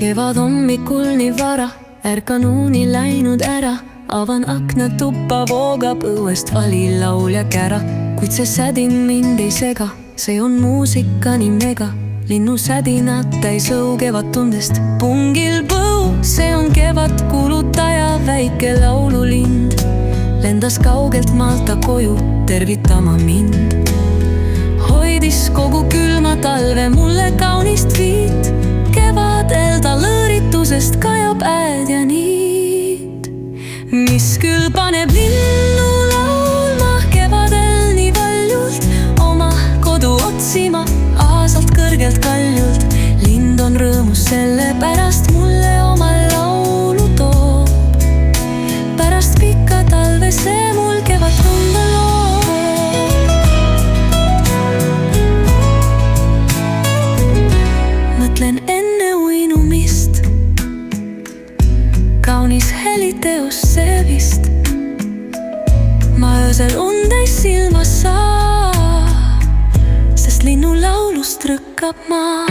kevad hommikul nii vara, ärkan uni läinud ära. Avan akna tuppa, voogab õuest valilaul ja kära. Kuid see sädin mind ei sega, see on muusika nii mega. Linnu sädinad täis õugevad tundest, pungil põu. See on kevad kulutaja, väike laululind. Lendas kaugelt maalt ta koju tervitama mind. Hoidis kogu külma talve mulle kaunist viit. Kevadel ta lõõritusest kajab ääd ja niid, mis küll paneb linnu laulma kevadel nii valjult, oma kodu otsima aasalt kõrgelt kaljult. Lind on rõõmus selle pärast mulle oma laulu toob. Pärast pikka talve see mul kevad tunda loob. Mõtlen enne uinumist, kaunis heliteos see vist. Ma öösel und ei silma saa, sest linnu laulust rõkkab maa.